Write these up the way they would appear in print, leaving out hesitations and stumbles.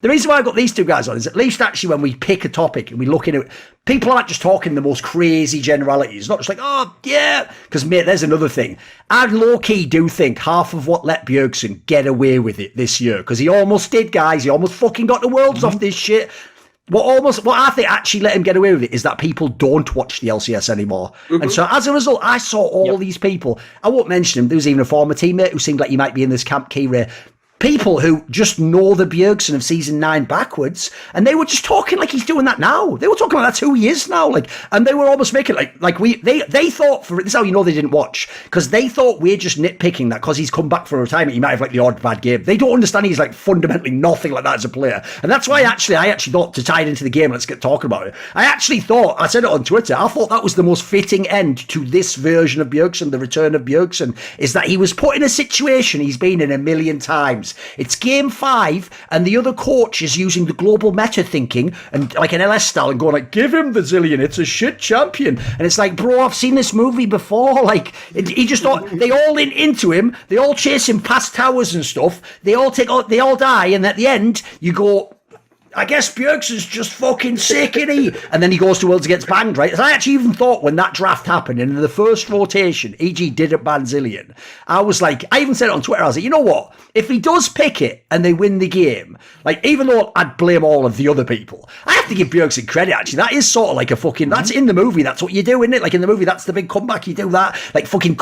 The reason why I got these two guys on is at least actually when we pick a topic and we look into it, people aren't just talking the most crazy generalities. Not just like, oh, yeah. Because, mate, there's another thing. I low-key do think half of what let Bjergsen get away with it this year, because he almost did, guys. He almost fucking got the worlds off this shit. What I think actually let him get away with it is that people don't watch the LCS anymore. And so as a result, I saw all these people. I won't mention him. There was even a former teammate who seemed like he might be in this camp, Keyray. People who just know the Bjergsen of season 9 backwards, and they were just talking like he's doing that now. They were talking like that 2 years now, and they were almost making they thought this is how you know they didn't watch, because they thought we're just nitpicking that because he's come back for retirement he might have like the odd bad game. They don't understand he's like fundamentally nothing like that as a player, and that's why I actually thought, to tie it into the game, let's get talking about it. I said it on Twitter. I thought that was the most fitting end to this version of Bjergsen, the return of Bjergsen, is that he was put in a situation he's been in a million times. It's game 5 and the other coach is using the global meta thinking and like an LS style and going like, give him the Zillion, it's a shit champion. And it's like, bro, I've seen this movie before. Like, he just thought, they all into him, they all chase him past towers and stuff, they all die, and at the end you go, I guess Bjergsen's just fucking sick, isn't he? And then he goes to Worlds and gets banned, right? So I actually even thought when that draft happened and in the first rotation, EG didn't ban Zillion, I was like, I even said it on Twitter, I was like, you know what? If he does pick it and they win the game, like, even though I'd blame all of the other people, I have to give Bjergsen credit, actually. That is sort of like a fucking, that's in the movie, that's what you do, isn't it? Like in the movie, that's the big comeback, you do that, like fucking,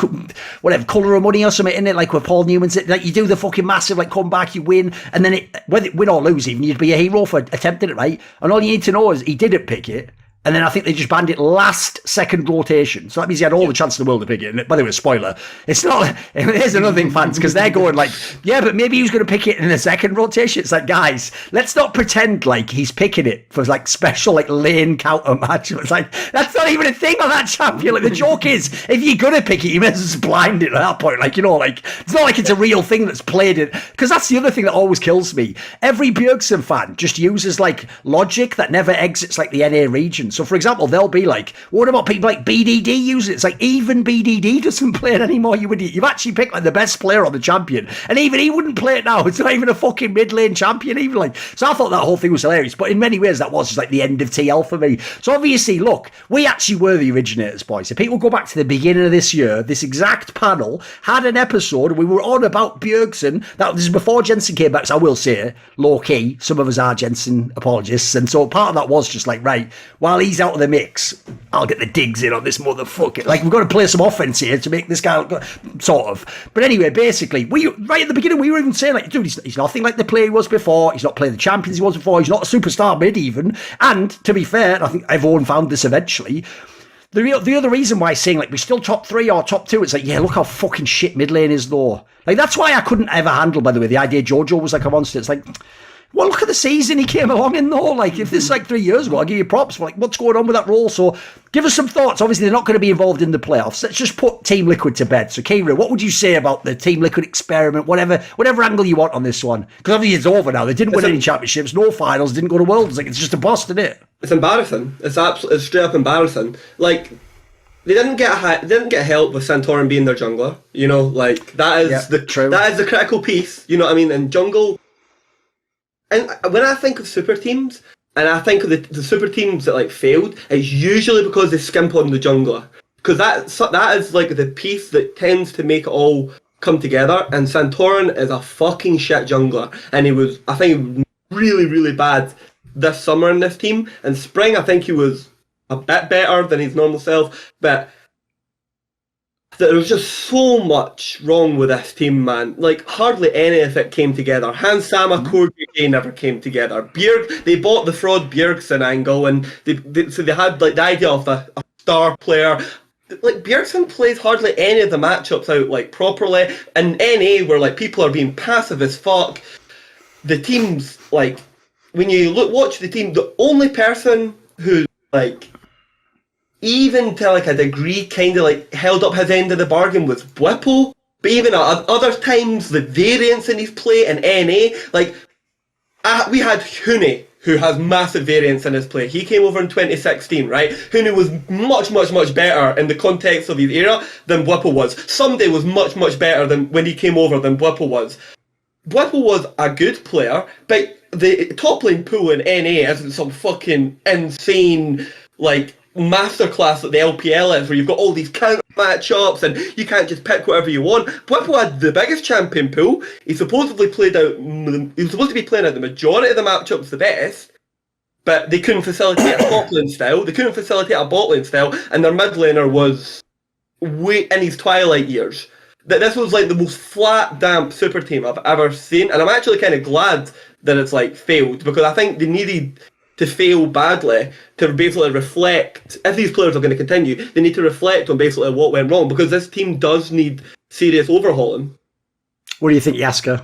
whatever, Colour of Money or something, isn't it? Like with Paul Newman's, like you do the fucking massive like comeback, you win, and then whether win or lose even, you'd be a hero for attempting it, right? And all you need to know is he didn't pick it, and then I think they just banned it last second rotation, so that means he had all the chance in the world to pick it. And by the way, spoiler, it's not, here's another thing, fans, because they're going like, yeah, but maybe he was going to pick it in the second rotation. It's like, guys, let's not pretend like he's picking it for like special like lane counter match. It's like, that's not even a thing on that champion. Like, the joke is, if you're going to pick it, you may as well just blind it at that point. Like, you know, like, it's not like it's a real thing that's played it, because that's the other thing that always kills me. Every Bjergsen fan just uses like logic that never exits like the NA region. So, for example, they'll be like, what about people like BDD using it? It's like, even BDD doesn't play it anymore, you idiot. You've actually picked like the best player on the champion, and even he wouldn't play it now. It's not even a fucking mid lane champion, even like. So I thought that whole thing was hilarious, but in many ways that was just like the end of TL for me. So obviously, look, we actually were the originators, boys. If people go back to the beginning of this year, this exact panel had an episode, we were on about Bjergsen. That was before Jensen came back, so I will say, low key, some of us are Jensen apologists, and so part of that was just like, right, while he's out of the mix, I'll get the digs in on this motherfucker. Like, we've got to play some offense here to make this guy look, sort of. But anyway, basically, right at the beginning, we were even saying, like, dude, he's nothing like the player he was before. He's not playing the champions he was before. He's not a superstar mid even. And to be fair, and I think everyone found this eventually, the other reason why saying, like, we're still top 3 or top 2, it's like, yeah, look how fucking shit mid lane is, though. Like, that's why I couldn't ever handle, by the way, the idea Jojo was like a monster. It's like, well, look at the season he came along in, though. Like, if this is like 3 years ago, I'll give you props. Like, what's going on with that role? So, give us some thoughts. Obviously, they're not going to be involved in the playoffs. Let's just put Team Liquid to bed. So, Keyray, what would you say about the Team Liquid experiment? Whatever angle you want on this one. Because obviously it's over now. They didn't win any championships, no finals, didn't go to Worlds. Like, it's just a bust, isn't it? It's embarrassing. It's straight up embarrassing. Like, they didn't get help with Santorin being their jungler. You know, like, that is that is the critical piece. You know what I mean? And jungle. And when I think of super teams, and I think of the super teams that like failed, it's usually because they skimp on the jungler, because that is like the piece that tends to make it all come together. And Santorin is a fucking shit jungler, and he was, I think, really, really bad this summer in this team. And spring, I think he was a bit better than his normal self, but there was just so much wrong with this team, man. Like, hardly any of it came together. Hans Sama, Core UK never came together. They bought the fraud Bjergsen angle, and so they had like the idea of a star player. Like, Bjergsen plays hardly any of the matchups out like properly. In NA, where like people are being passive as fuck, the teams, like, when you watch the team, the only person who like, even to like a degree, kind of like held up his end of the bargain was Whipple. But even at other times, the variance in his play in NA, like, we had Hune, who has massive variance in his play. He came over in 2016, right? Hune was much, much, much better in the context of his era than Whipple was. Someday was much, much better than when he came over than Whipple was. Whipple was a good player, but the top lane pool in NA isn't some fucking insane, like, masterclass that the LPL is, where you've got all these counter matchups and you can't just pick whatever you want. Bwipo had the biggest champion pool. He was supposed to be playing out the majority of the matchups the best, but they couldn't facilitate a top lane style, they couldn't facilitate a bot lane style, and their mid laner was way in his twilight years. That this was like the most flat, damp super team I've ever seen, and I'm actually kind of glad that it's like failed, because I think they needed to fail badly to basically reflect, if these players are going to continue, they need to reflect on basically what went wrong, because this team does need serious overhauling. What do you think, Yaska?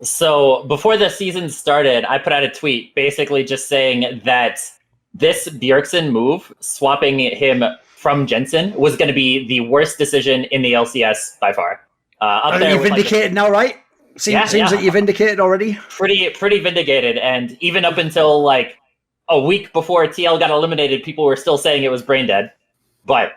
So before the season started, I put out a tweet basically just saying that this Bjergsen move, swapping him from Jensen, was going to be the worst decision in the LCS by far. You've vindicated now, right? Seems that you've vindicated already. Pretty vindicated, and even up until like a week before TL got eliminated, people were still saying it was brain dead. But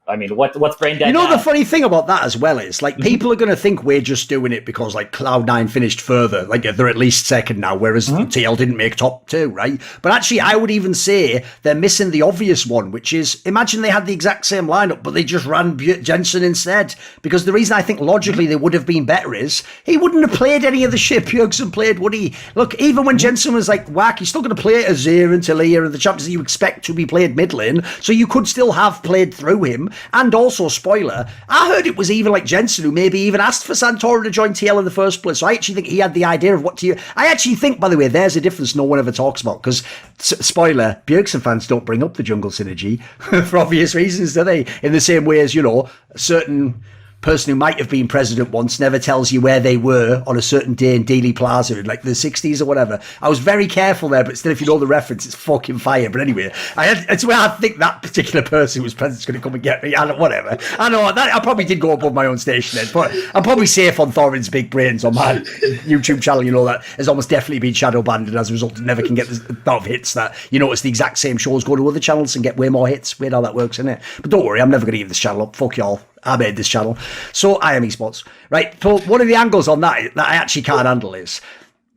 I mean, what's brain dead? You know, now? The funny thing about that as well is, like, people are going to think we're just doing it because, like, Cloud9 finished further. Like, they're at least second now, whereas TL didn't make top 2, right? But actually, I would even say they're missing the obvious one, which is, imagine they had the exact same lineup, but they just ran Jensen instead. Because the reason I think logically they would have been better is, he wouldn't have played any of the shit Bjergsen played, would he? Look, even when Jensen was, like, whack, he's still going to play Azir and Talia and the champions that you expect to be played mid lane, so you could still have played through him. And also, spoiler, I heard it was even like Jensen who maybe even asked for Santorin to join TL in the first place. So I actually think he had the idea of what to. I actually think, by the way, there's a difference no one ever talks about, because, spoiler, Bjergsen fans don't bring up the jungle synergy for obvious reasons, do they? In the same way as, you know, a certain person who might have been president once never tells you where they were on a certain day in Dealey Plaza in like the 60s or whatever. I was very careful there, but still, if you know the reference, it's fucking fire. But anyway, it's where I think that particular person who was president's going to come and get me. Whatever. I know, I probably did go above my own station then, but I'm probably safe on Thorin's big brains on my YouTube channel. You know, that has almost definitely been shadow banned, and as a result, never can get the amount of hits that, you notice the exact same shows go to other channels and get way more hits. Weird how that works, isn't it? But don't worry, I'm never going to give this channel up. Fuck y'all. I made this channel. So I am esports. Right. So one of the angles on that I actually can't handle is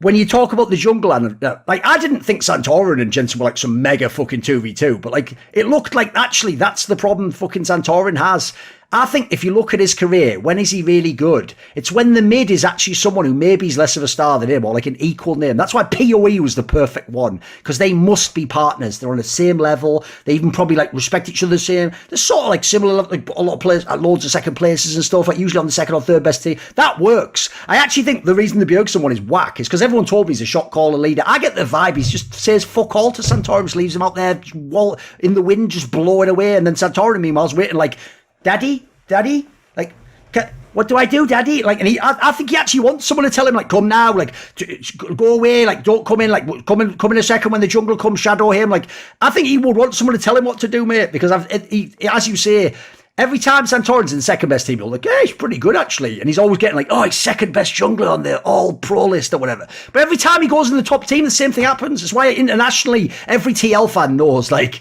when you talk about the jungle, and like, I didn't think Santorin and Jensen were like some mega fucking 2v2, but like, it looked like actually that's the problem fucking Santorin has. I think if you look at his career, when is he really good? It's when the mid is actually someone who maybe is less of a star than him, or like an equal name. That's why PoE was the perfect one, because they must be partners. They're on the same level. They even probably like respect each other the same. They're sort of like similar, like a lot of players at loads of second places and stuff, like usually on the second or third best team. That works. I actually think the reason the Bjergsen one is whack is because everyone told me he's a shot caller leader. I get the vibe he just says fuck all to Santorin, just leaves him out there in the wind, just blowing away, and then Santorin meanwhile is waiting like, Daddy, like, what do I do, Daddy? Like, and I think he actually wants someone to tell him, like, come now, like, go away, like, don't come in, like, come in a second when the jungle comes, shadow him. Like, I think he would want someone to tell him what to do, mate, because as you say, every time Santorin's in the second best team, you're like, yeah, he's pretty good actually. And he's always getting like, oh, he's second best jungler on the all pro list or whatever. But every time he goes in the top team, the same thing happens. It's why internationally, every TL fan knows, like,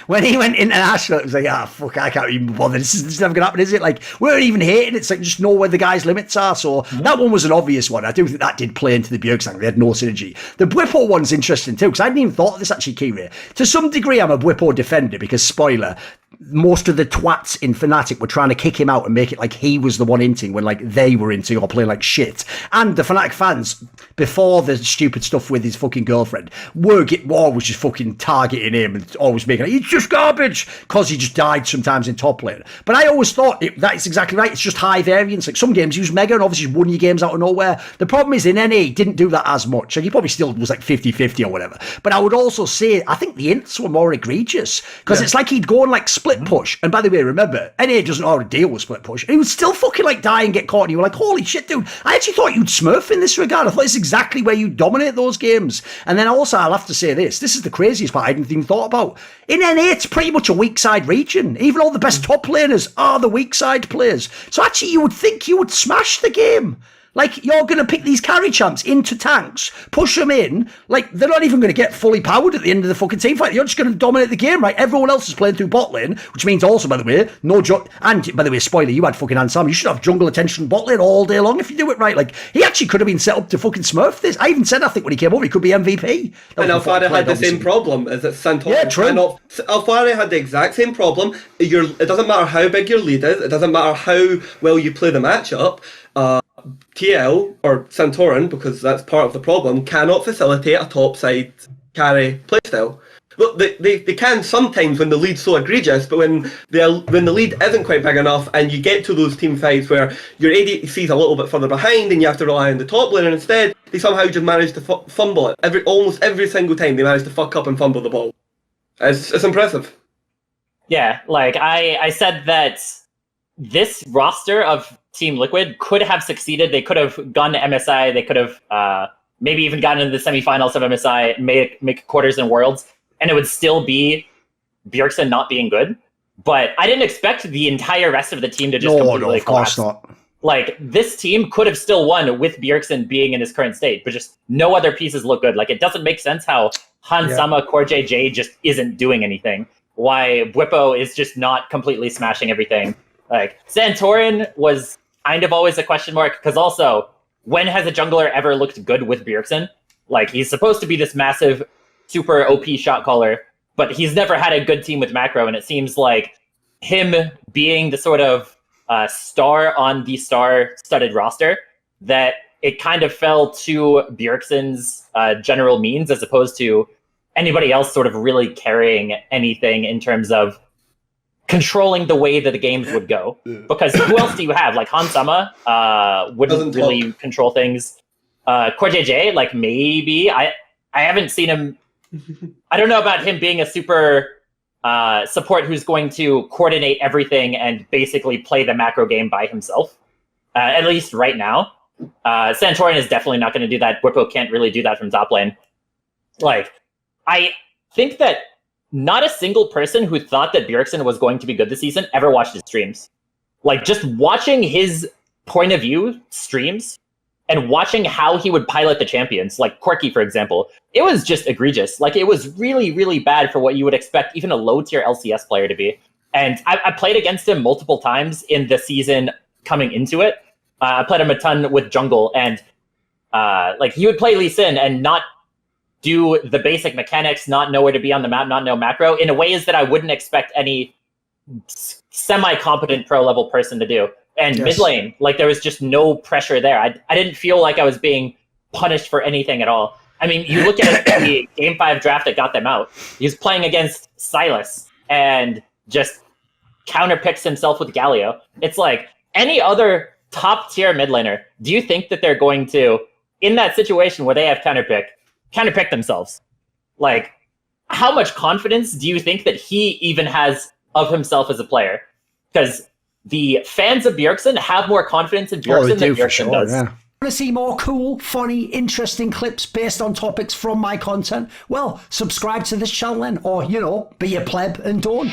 when he went international, it was like, fuck, I can't even bother. This is never going to happen, is it? Like, we weren't even hating. It's like, just know where the guy's limits are. So that one was an obvious one. I do think that did play into the Bjergsen. They had no synergy. The Bwipo one's interesting too, because I hadn't even thought of this actually, Kiri. To some degree, I'm a Bwipo defender because, spoiler, most of the twats in Fnatic were trying to kick him out and make it like he was the one inting when like they were inting or playing like shit. And the Fnatic fans, before the stupid stuff with his fucking girlfriend, were always just fucking targeting him and always making he's just garbage because he just died sometimes in top lane. But I always thought that's exactly right. It's just high variance. Like some games use mega and obviously won your games out of nowhere. The problem is in NA he didn't do that as much. Like he probably still was like 50-50 or whatever. But I would also say I think the ints were more egregious because it's like he'd go and like split push. And by the way, remember, NA doesn't already deal with split push. And he would still fucking like die and get caught. And you were like, holy shit, dude. I actually thought you'd smurf in this regard. I thought it's exactly where you dominate those games. And then also, I'll have to say this. This is the craziest part I hadn't even thought about. In NA, it's pretty much a weak side region. Even all the best top laners are the weak side players. So actually, you would think you would smash the game. Like, you're going to pick these carry champs into tanks, push them in. Like, they're not even going to get fully powered at the end of the fucking team fight. You're just going to dominate the game, right? Everyone else is playing through bot lane, which means also, by the way, and by the way, spoiler, you had fucking Ansam. You should have jungle attention bot lane all day long if you do it right. Like, he actually could have been set up to fucking smurf this. I even said, I think, when he came over, he could be MVP. And Alfari had the same problem as that Santorin. Yeah, true. Alfari had the exact same problem. It doesn't matter how big your lead is. It doesn't matter how well you play the matchup. TL or Santorin, because that's part of the problem, cannot facilitate a topside carry playstyle. Look, they can sometimes when the lead's so egregious, but when the lead isn't quite big enough and you get to those team fights where your ADC's a little bit further behind and you have to rely on the top lane, and instead they somehow just manage to fumble it. Almost every single time they manage to fuck up and fumble the ball. It's impressive. Yeah, like I said that this roster of Team Liquid could have succeeded. They could have gone to MSI. They could have maybe even gotten into the semifinals of MSI, make quarters in Worlds, and it would still be Bjergsen not being good. But I didn't expect the entire rest of the team to just completely collapse. Of course not. Like, this team could have still won with Bjergsen being in his current state, but just no other pieces look good. Like, it doesn't make sense how Hansama Core JJ just isn't doing anything. Why Bwipo is just not completely smashing everything. Like, Santorin was kind of always a question mark, because also, when has a jungler ever looked good with Bjergsen? Like, he's supposed to be this massive, super OP shot caller, but he's never had a good team with macro, and it seems like him being the sort of star on the star-studded roster, that it kind of fell to Bjergsen's general means, as opposed to anybody else sort of really carrying anything in terms of controlling the way that the games would go. Because who else do you have? Like, Hansama wouldn't really control things. Core JJ, like, maybe. I haven't seen him. I don't know about him being a super support who's going to coordinate everything and basically play the macro game by himself, at least right now. Santorin is definitely not going to do that. Bwipo can't really do that from top lane. Like, I think that not a single person who thought that Bjergsen was going to be good this season ever watched his streams. Like, just watching his point of view streams and watching how he would pilot the champions, like Quirky, for example, it was just egregious. Like, it was really, really bad for what you would expect even a low-tier LCS player to be. And I played against him multiple times in the season coming into it. I played him a ton with jungle, and like, he would play Lee Sin and not do the basic mechanics, not know where to be on the map, not know macro, in ways that I wouldn't expect any semi-competent pro-level person to do. And mid lane, like, there was just no pressure there. I didn't feel like I was being punished for anything at all. I mean, you look at the Game 5 draft that got them out. He was playing against Sylas and just counterpicks himself with Galio. It's like, any other top-tier mid laner, do you think that they're going to, in that situation where they have counterpick themselves? Like, how much confidence do you think that he even has of himself as a player? Because the fans of Bjergsen have more confidence in Bjergsen than Bjergsen does. Yeah. Want to see more cool, funny, interesting clips based on topics from my content? Well, subscribe to this channel then, or, be a pleb and don't.